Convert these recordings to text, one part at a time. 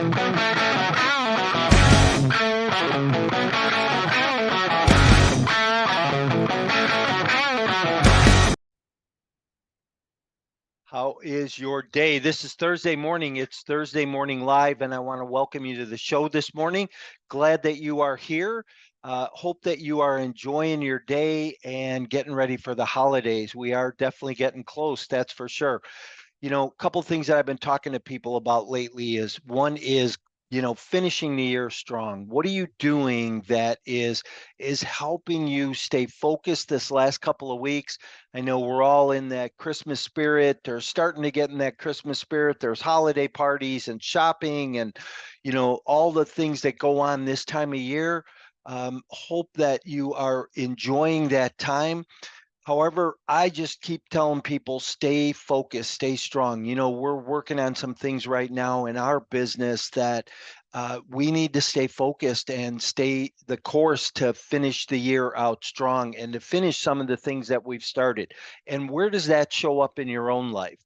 How is your day? This is Thursday morning. It's Thursday Morning Live, and I want to welcome you to the show this morning. Glad that you are here. Hope that you are enjoying your day and getting ready for the holidays. We are definitely getting close, that's for sure. You know, a couple things that I've been talking to people about lately is one is, finishing the year strong. What are you doing that is helping you stay focused this last couple of weeks? I know we're all in that Christmas spirit or starting to get in that Christmas spirit. There's holiday parties and shopping and, all the things that go on this time of year. Hope that you are enjoying that time. However, I just keep telling people stay focused, stay strong. We're working on some things right now in our business that we need to stay focused and stay the course to finish the year out strong and to finish some of the things that we've started. And where does that show up in your own life?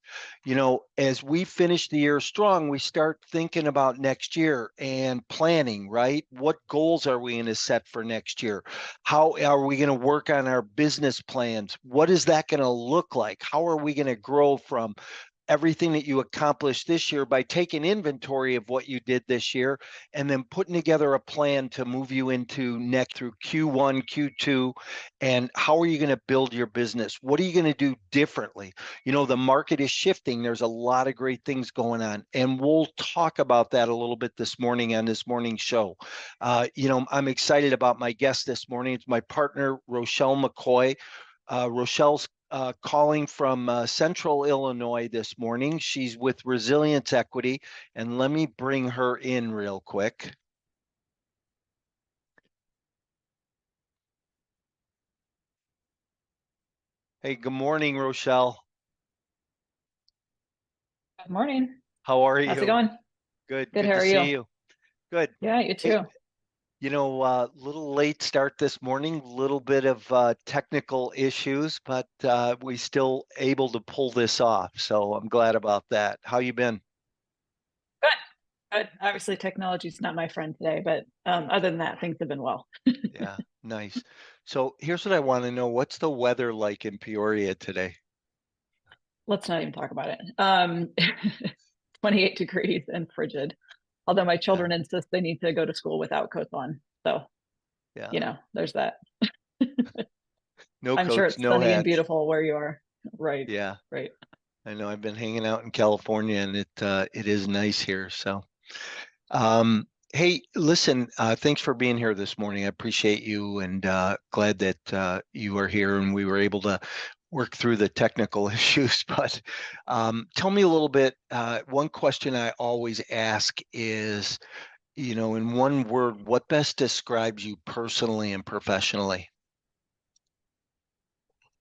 As we finish the year strong, we start thinking about next year and planning, right? What goals are we going to set for next year? How are we going to work on our business plans? What is that going to look like? How are we going to grow from everything that you accomplished this year by taking inventory of what you did this year and then putting together a plan to move you into next through Q1, Q2, and how are you going to build your business? What are you going to do differently? The market is shifting. There's a lot of great things going on, and we'll talk about that a little bit this morning on this morning's show. I'm excited about my guest this morning. It's my partner, Rochelle McCoy. Rochelle's calling from Central Illinois this morning. She's with Resilience Equity, and let me bring her in real quick. Hey, good morning, Rochelle. Good morning. How are you? How's it going? Good. Good. Good How to are see you? you. Good. Yeah, you Hey, too. little late start this morning, little bit of technical issues, but we still able to pull this off. So I'm glad about that. How you been? Good. Good. Obviously, technology is not my friend today, but other than that, things have been well. Yeah, nice. So here's what I want to know. What's the weather like in Peoria today? Let's not even talk about it. 28 degrees and frigid. Although my Yeah, children insist they need to go to school without coats on. So, yeah. there's that. No I'm sure coats, it's no sunny and hats. beautiful where you are. Right. Yeah, Right. I know. I've been hanging out in California, and it is nice here. So, um, hey, listen, thanks for being here this morning. I appreciate you, and glad that you are here, and we were able to work through the technical issues. But tell me a little bit. One question I always ask is, in one word, what best describes you personally and professionally?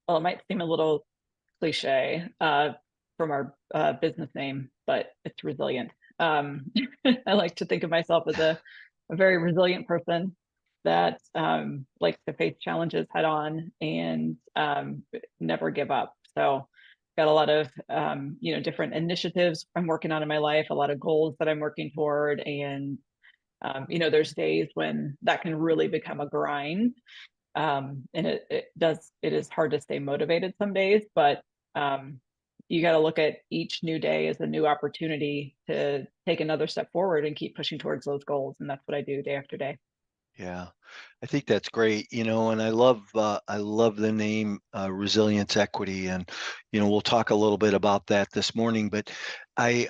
Well, it might seem a little cliche from our business name, but it's resilient. Um, I like to think of myself as a very resilient person that likes to face challenges head on and never give up. So, got a lot of different initiatives I'm working on in my life, a lot of goals that I'm working toward, and there's days when that can really become a grind, and it is hard to stay motivated some days, but um, you got to look at each new day as a new opportunity to take another step forward and keep pushing towards those goals, and that's what I do day after day. Yeah, I think that's great, and I love the name Resilience Equity, and we'll talk a little bit about that this morning. But I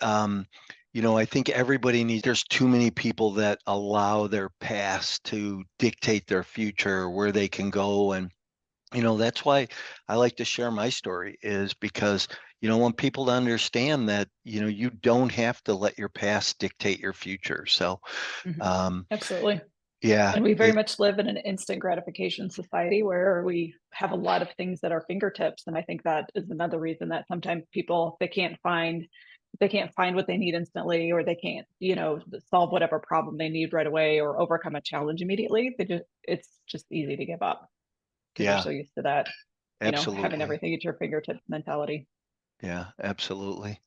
think everybody needs. There's too many people that allow their past to dictate their future, where they can go, and that's why I like to share my story, is because I want people to understand that you don't have to let your past dictate your future. So, Mhm. um, Absolutely. yeah, And we very much live in an instant gratification society where we have a lot of things at our fingertips. And I think that is another reason that sometimes people they can't find what they need instantly, or they can't, solve whatever problem they need right away or overcome a challenge immediately. It's just easy to give up because you're yeah. so used to that, having Absolutely. everything at your fingertips mentality. Yeah, absolutely.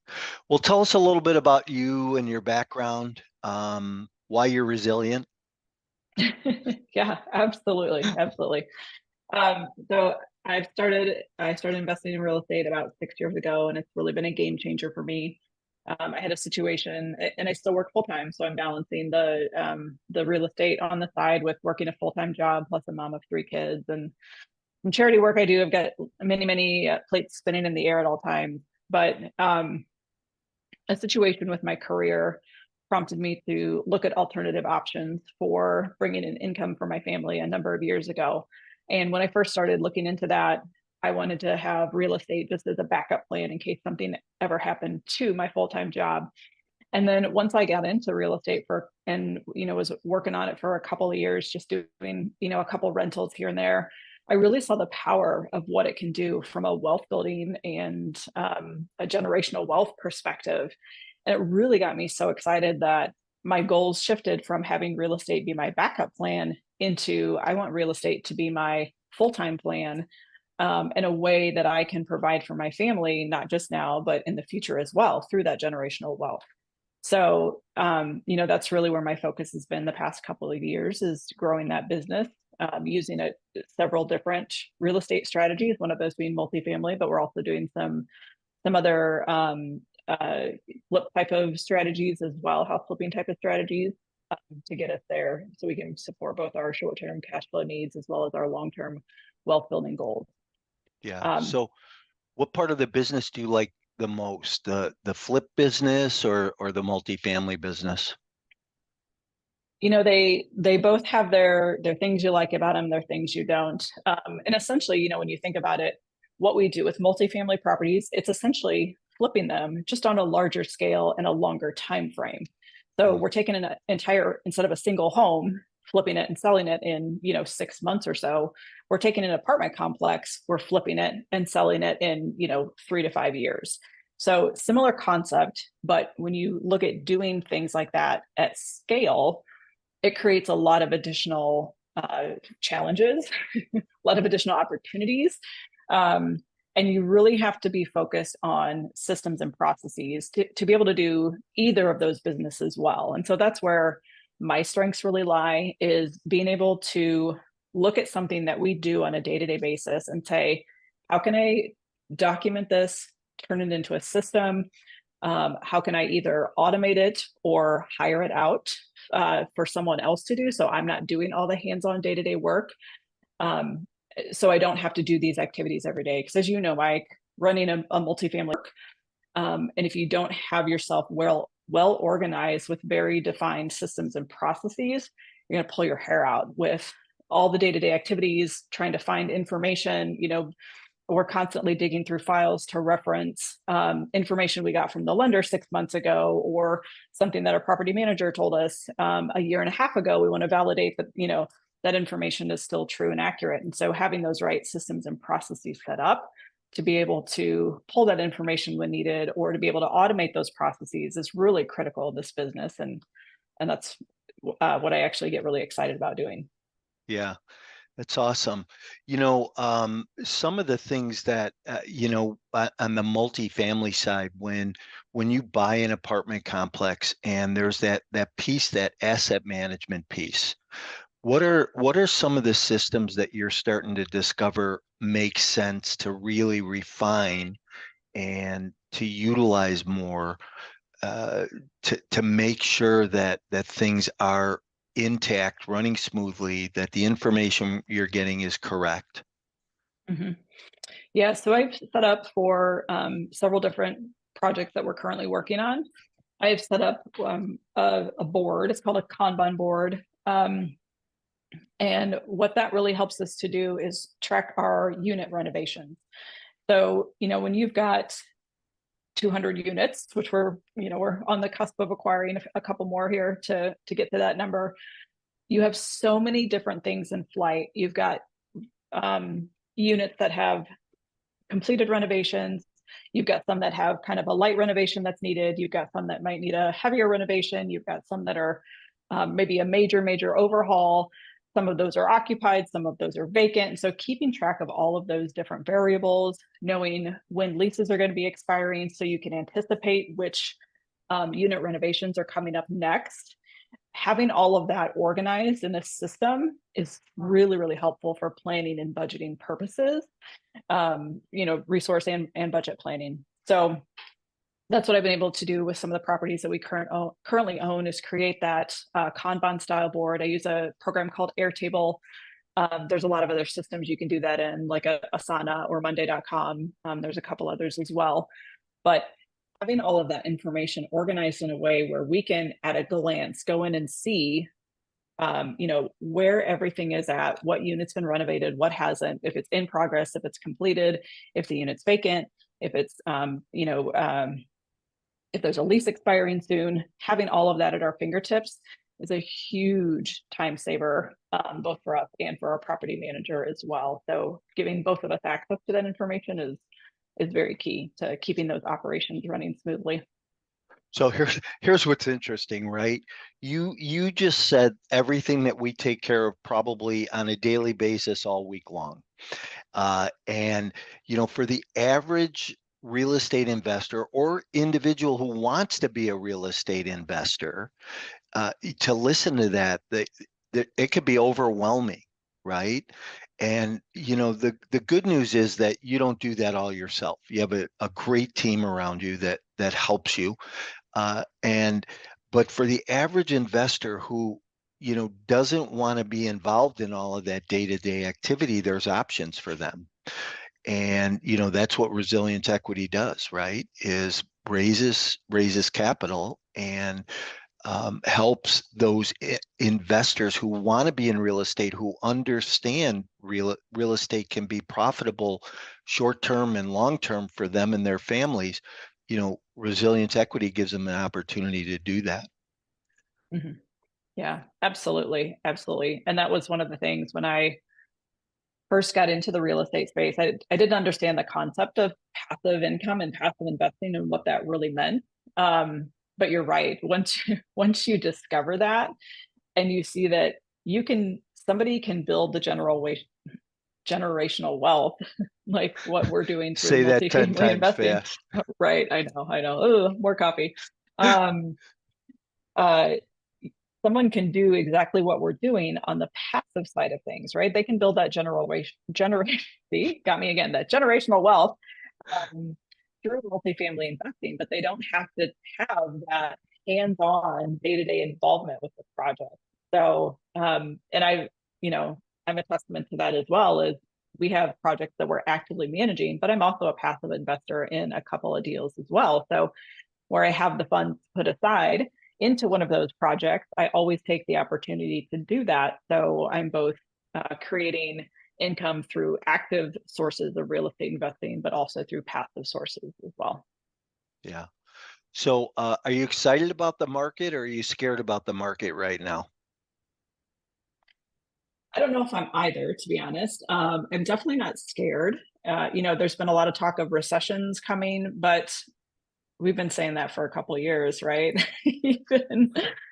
Well, tell us a little bit about you and your background. why you're resilient? Yeah, absolutely. Absolutely. So I started investing in real estate about 6 years ago, and it's really been a game changer for me. I had a situation, and I still work full time, so I'm balancing the real estate on the side with working a full time job, plus a mom of 3 kids, and some charity work I do. I've got many plates spinning in the air at all times. But a situation with my career prompted me to look at alternative options for bringing in income for my family a number of years ago. And when I first started looking into that, I wanted to have real estate just as a backup plan in case something ever happened to my full-time job. And then once I got into real estate was working on it for a couple of years, just doing, a couple rentals here and there, I really saw the power of what it can do from a wealth building and a generational wealth perspective. And it really got me so excited that my goals shifted from having real estate be my backup plan into I want real estate to be my full-time plan, in a way that I can provide for my family, not just now, but in the future as well through that generational wealth. So, that's really where my focus has been the past couple of years is growing that business, using several different real estate strategies, one of those being multifamily, but we're also doing some other flip type of strategies as well, house flipping type of strategies, to get us there so we can support both our short-term cash flow needs as well as our long-term wealth building goals. Yeah. Um, So what part of the business do you like the most? The flip business or the multifamily business? they both have their things you like about them, their things you don't. And essentially, when you think about it, what we do with multifamily properties, it's essentially flipping them just on a larger scale and a longer time frame. So Mm. we're taking an entire, instead of a single home, flipping it and selling it in 6 months or so, we're taking an apartment complex, we're flipping it and selling it in 3 to 5 years. So similar concept, but when you look at doing things like that at scale, it creates a lot of additional challenges, a lot of additional opportunities. Um, and you really have to be focused on systems and processes to be able to do either of those businesses well. And so that's where my strengths really lie, is being able to look at something that we do on a day-to-day basis and say, how can I document this, turn it into a system? How can I either automate it or hire it out for someone else to do, so I'm not doing all the hands-on day-to-day work, so I don't have to do these activities every day? Because as you know, Mike, running a multifamily, and if you don't have yourself well organized with very defined systems and processes, you're going to pull your hair out with all the day-to-day activities, trying to find information. We're constantly digging through files to reference information we got from the lender 6 months ago, or something that our property manager told us a year and a half ago. We want to validate that that information is still true and accurate. And so having those right systems and processes set up to be able to pull that information when needed, or to be able to automate those processes, is really critical in this business. And that's what I actually get really excited about doing. Yeah. That's awesome. Some of the things that, on the multifamily side, when you buy an apartment complex and there's that piece, that asset management piece, what are some of the systems that you're starting to discover make sense to really refine and to utilize more, to make sure that things are intact, running smoothly, that the information you're getting is correct? Mhm. Yeah, so I've set up for several different projects that we're currently working on. I've set up a board. It's called a Kanban board. And what that really helps us to do is track our unit renovations. So, when you've got 200 units, which we're on the cusp of acquiring a couple more here to get to that number, you have so many different things in flight. You've got units that have completed renovations. You've got some that have kind of a light renovation that's needed. You've got some that might need a heavier renovation. You've got some that are maybe a major overhaul. Some of those are occupied, some of those are vacant. And so keeping track of all of those different variables, knowing when leases are going to be expiring so you can anticipate which Unit renovations are coming up next. Having all of that organized in a system is really, really helpful for planning and budgeting purposes, resource and budget planning. So that's what I've been able to do with some of the properties that we currently own, is create that Kanban style board. I use a program called Airtable. There's a lot of other systems you can do that in, like Asana or Monday.com. There's a couple others as well. But having all of that information organized in a way where we can, at a glance, go in and see, where everything is at, what unit's been renovated, what hasn't, if it's in progress, if it's completed, if the unit's vacant, if it's, if there's a lease expiring soon. Having all of that at our fingertips is a huge time saver, both for us and for our property manager as well. So giving both of us access to that information is very key to keeping those operations running smoothly. So here's what's interesting, right? You just said everything that we take care of probably on a daily basis all week long. And for the average real estate investor or individual who wants to be a real estate investor, to listen to that, it could be overwhelming, right? And the good news is that you don't do that all yourself. You have a great team around you that helps you. But for the average investor who doesn't want to be involved in all of that day-to-day activity, there's options for them. And that's what Resilience Equity does, right? Is raises capital and helps those investors who want to be in real estate, who understand real estate can be profitable short-term and long-term for them and their families. Resilience Equity gives them an opportunity to do that. Mm-hmm. Yeah, absolutely. Absolutely. And that was one of the things when I first got into the real estate space. I didn't understand the concept of passive income and passive investing and what that really meant. But you're right. Once you discover that and you see that somebody can build the generational wealth, like what we're doing through Say that 10 multifamily times investing. fast. Right. I know. Ugh, more coffee. Someone can do exactly what we're doing on the passive side of things, right? They can build that see, got me again, that generational wealth through multifamily investing, but they don't have to have that hands-on day-to-day involvement with the project. So, and I'm a testament to that as well. Is we have projects that we're actively managing, but I'm also a passive investor in a couple of deals as well. So where I have the funds put aside into one of those projects, I always take the opportunity to do that. So I'm both creating income through active sources of real estate investing, but also through passive sources as well. Yeah. So are you excited about the market, or are you scared about the market right now? I don't know if I'm either, to be honest. I'm definitely not scared. There's been a lot of talk of recessions coming, but we've been saying that for a couple of years, right?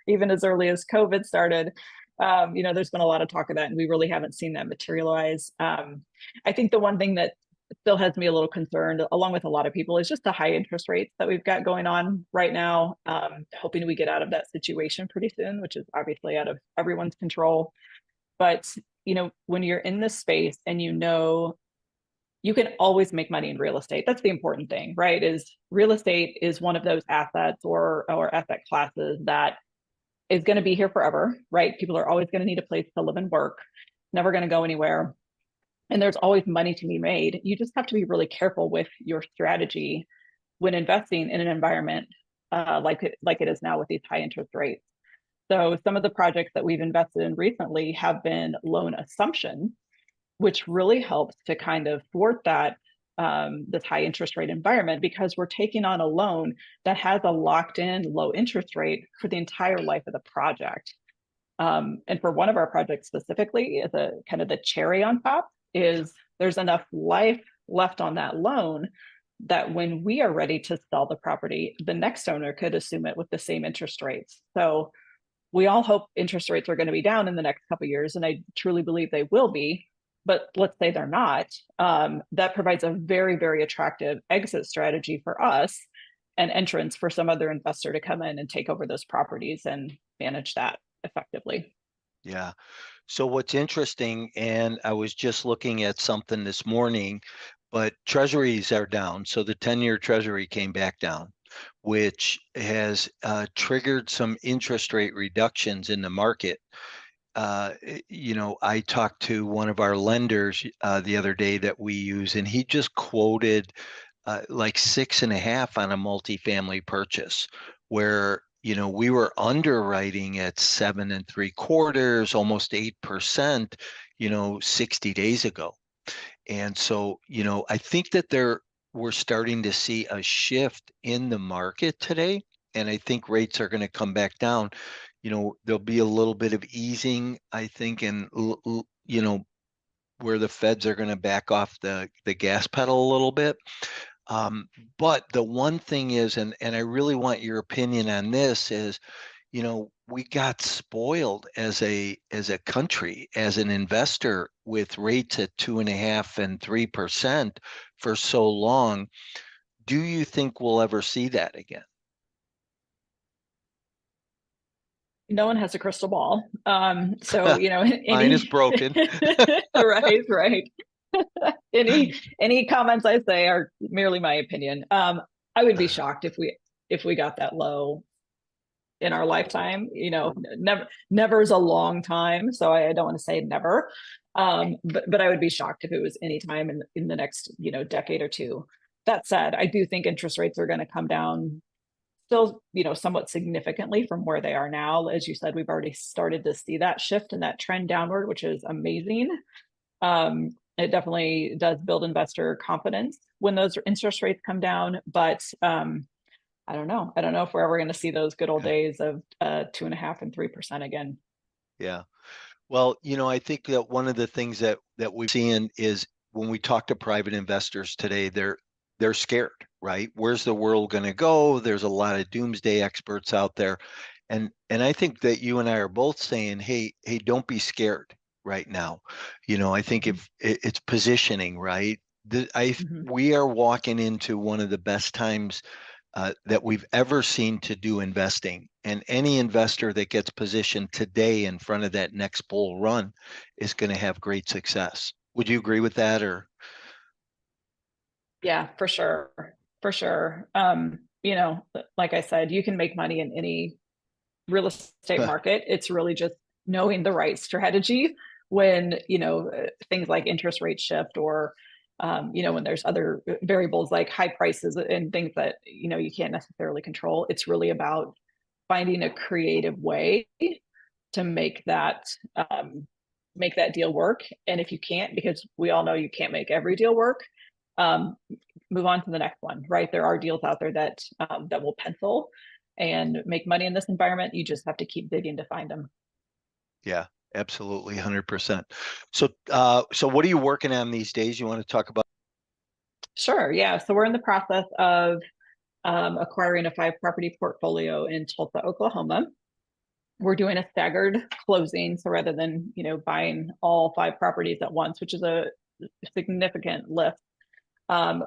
even as early as COVID started, there's been a lot of talk of that, and we really haven't seen that materialize. I think the one thing that still has me a little concerned, along with a lot of people, is just the high interest rates that we've got going on right now. Hoping we get out of that situation pretty soon, which is obviously out of everyone's control. But when you're in this space and you can always make money in real estate. That's the important thing, right? Is real estate is one of those assets or asset classes that is going to be here forever, right? People are always going to need a place to live and work, never going to go anywhere. And there's always money to be made. You just have to be really careful with your strategy when investing in an environment like it is now with these high interest rates. So some of the projects that we've invested in recently have been loan assumptions, which really helps to kind of thwart that this high interest rate environment, because we're taking on a loan that has a locked in low interest rate for the entire life of the project. And for one of our projects specifically, is a kind of the cherry on top is there's enough life left on that loan that when we are ready to sell the property, the next owner could assume it with the same interest rates. So we all hope interest rates are going to be down in the next couple of years, and I truly believe they will be. But let's say they're not. That provides a very, very attractive exit strategy for us. an entrance for some other investor to come in and take over those properties and manage that effectively. Yeah. So what's interesting, and I was just looking at something this morning, but treasuries are down. So the 10-year treasury came back down, which has triggered some interest rate reductions in the market. I talked to one of our lenders the other day that we use, and he just quoted like 6.5 on a multifamily purchase, where we were underwriting at 7.75, almost 8%, 60 days ago. And so, I think that we're starting to see a shift in the market today, and I think rates are going to come back down. There'll be a little bit of easing, I think, and where the feds are going to back off the gas pedal a little bit. But the one thing is, and I really want your opinion on this, is, we got spoiled as a country, as an investor, with rates at 2.5 and 3% for so long. Do you think we'll ever see that again? No one has a crystal ball. So, Mine is broken. right. Any comments I say are merely my opinion. I would be shocked if we got that low in our lifetime. Never is a long time, so I don't want to say never. But I would be shocked if it was any time in the next, decade or two. That said, I do think interest rates are going to come down still, somewhat significantly from where they are now. As you said, we've already started to see that shift and that trend downward, which is amazing. It definitely does build investor confidence when those interest rates come down, but I don't know. I don't know if we're ever going to see those good old days of 2.5 and 3% again. Yeah. Well, I think that one of the things that we've seen is, when we talk to private investors today, they're scared, right? Where's the world going to go? There's a lot of doomsday experts out there. And I think that you and I are both saying, hey, don't be scared right now. I think if it's positioning, right? We are walking into one of the best times that we've ever seen to do investing. And any investor that gets positioned today in front of that next bull run is going to have great success. Would you agree with that, or? Yeah, for sure. For sure. Like I said, you can make money in any real estate market. It's really just knowing the right strategy when, things like interest rate shift, or, when there's other variables like high prices and things that, you can't necessarily control. It's really about finding a creative way to make that deal work. And if you can't, because we all know you can't make every deal work, move on to the next one, right? There are deals out there that will pencil and make money in this environment. You just have to keep digging to find them. Yeah, absolutely, 100%. So, what are you working on these days? You want to talk about? Sure. Yeah. So we're in the process of acquiring a 5-property portfolio in Tulsa, Oklahoma. We're doing a staggered closing. So rather than, buying all 5 properties at once, which is a significant lift,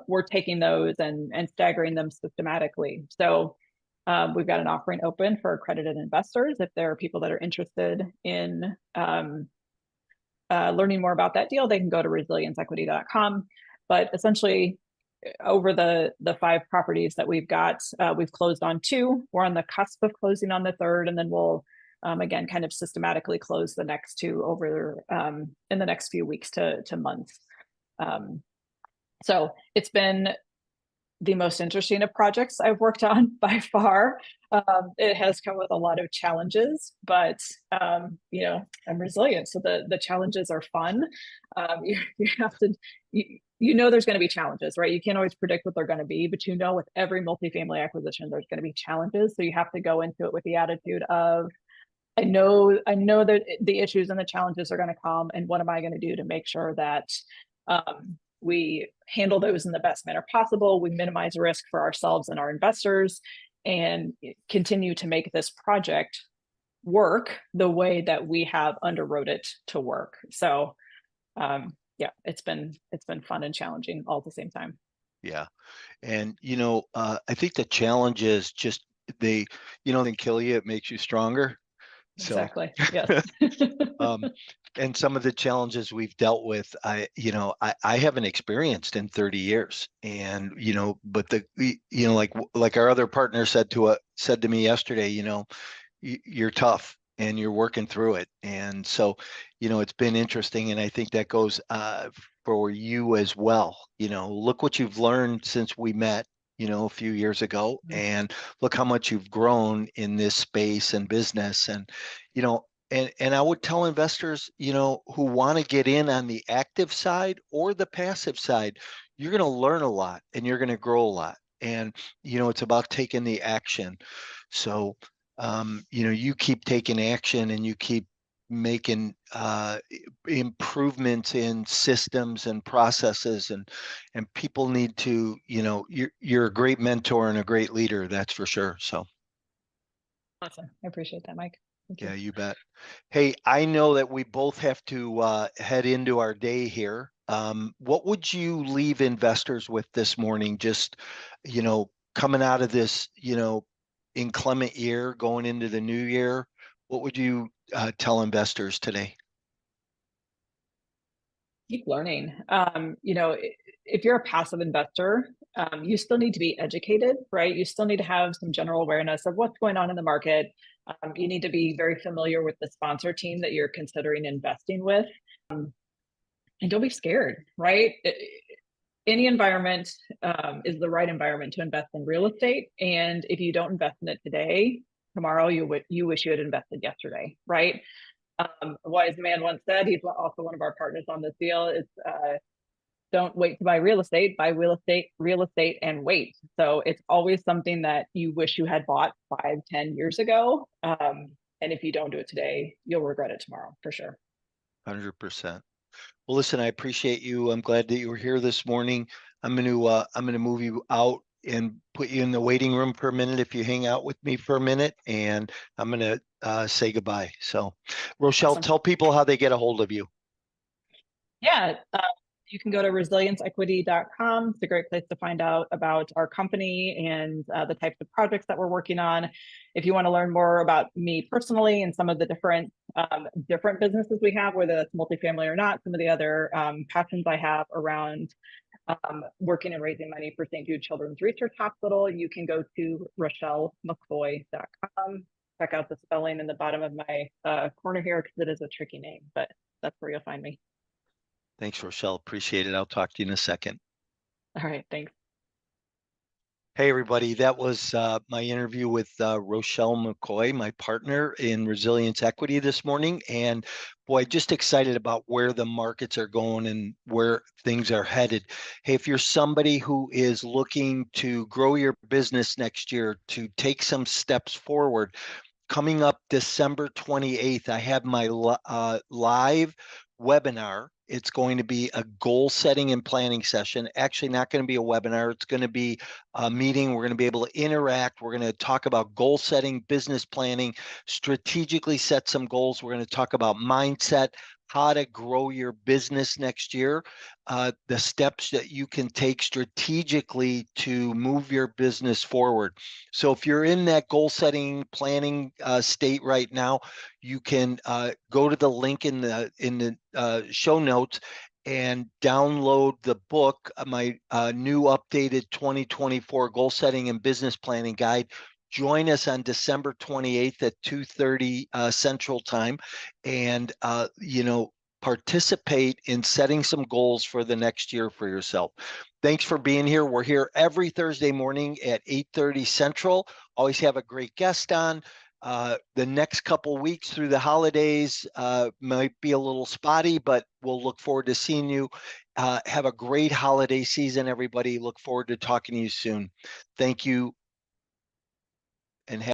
we're taking those and staggering them systematically. So we've got an offering open for accredited investors. If there are people that are interested in learning more about that deal, they can go to resilienceequity.com. But essentially, over the 5 properties that we've got, we've closed on 2. We're on the cusp of closing on the 3rd, and then we'll again kind of systematically close the next 2 over in the next few weeks to months. So it's been the most interesting of projects I've worked on by far. It has come with a lot of challenges, but I'm resilient, so the challenges are fun. You have to, there's going to be challenges, right? You can't always predict what they're going to be, but with every multifamily acquisition, there's going to be challenges. So you have to go into it with the attitude of, I know that the issues and the challenges are going to come, and what am I going to do to make sure that we handle those in the best manner possible. We minimize risk for ourselves and our investors, and continue to make this project work the way that we have underwrote it to work. So, yeah, it's been fun and challenging all at the same time. Yeah. And, I think the challenge is just they, they kill you, it makes you stronger. So, Exactly. Yes. um, and some of the challenges we've dealt with, I haven't experienced in 30 years. And, but like our other partner said to me yesterday, you're tough and you're working through it. And so, it's been interesting. And I think that goes for you as well. Look what you've learned since we met, a few years ago, and look how much you've grown in this space and business. And, you know, and I would tell investors, who want to get in on the active side or the passive side, you're going to learn a lot and you're going to grow a lot. And, it's about taking the action. So, you keep taking action and you keep making improvements in systems and processes, and people need to, you're a great mentor and a great leader, that's for sure. So Awesome. I appreciate that, Mike. Thank you. yeah, you bet. Hey, I know that we both have to head into our day here. What would you leave investors with this morning? Just, coming out of this, inclement year, going into the new year, what would you tell investors today? Keep learning. If you're a passive investor, you still need to be educated, right? You still need to have some general awareness of what's going on in the market. You need to be very familiar with the sponsor team that you're considering investing with. And don't be scared, right? Any environment is the right environment to invest in real estate. And if you don't invest in it today, tomorrow you wish you had invested yesterday, right? A wise man once said, he's also one of our partners on this deal, is don't wait to buy buy real estate and wait. So it's always something that you wish you had bought 5, 10 years ago. And if you don't do it today, you'll regret it tomorrow for sure. 100%. Well, listen, I appreciate you. I'm glad that you were here this morning. I'm going to move you out and put you in the waiting room for a minute if you hang out with me for a minute, and I'm going to say goodbye. So, Rochelle, Awesome. tell people how they get a hold of you. Yeah. You can go to resilienceequity.com. It's a great place to find out about our company and the types of projects that we're working on. If you want to learn more about me personally and some of the different businesses we have, whether that's multifamily or not, some of the other passions I have around working and raising money for St. Jude Children's Research Hospital, you can go to RochelleMcCoy.com. Check out the spelling in the bottom of my corner here because it is a tricky name, but that's where you'll find me. Thanks, Rochelle. Appreciate it. I'll talk to you in a second. All right. Thanks. Hey, everybody. That was my interview with Rochelle McCoy, my partner in Resilience Equity this morning. And boy, just excited about where the markets are going and where things are headed. Hey, if you're somebody who is looking to grow your business next year, to take some steps forward, coming up December 28th, I have my live webinar. It's going to be a goal setting and planning session. Actually, not going to be a webinar. It's going to be a meeting. We're going to be able to interact. We're going to talk about goal setting, business planning, strategically set some goals. We're going to talk about mindset, how to grow your business next year, the steps that you can take strategically to move your business forward. So if you're in that goal setting, planning state right now, you can go to the link in the show notes and download the book, my new updated 2024 goal setting and business planning guide. Join us on December 28th at 2:30 Central Time, and participate in setting some goals for the next year for yourself. Thanks for being here. We're here every Thursday morning at 8:30 Central. Always have a great guest on. The next couple weeks through the holidays might be a little spotty, but we'll look forward to seeing you. Have a great holiday season, everybody. Look forward to talking to you soon. Thank you, and have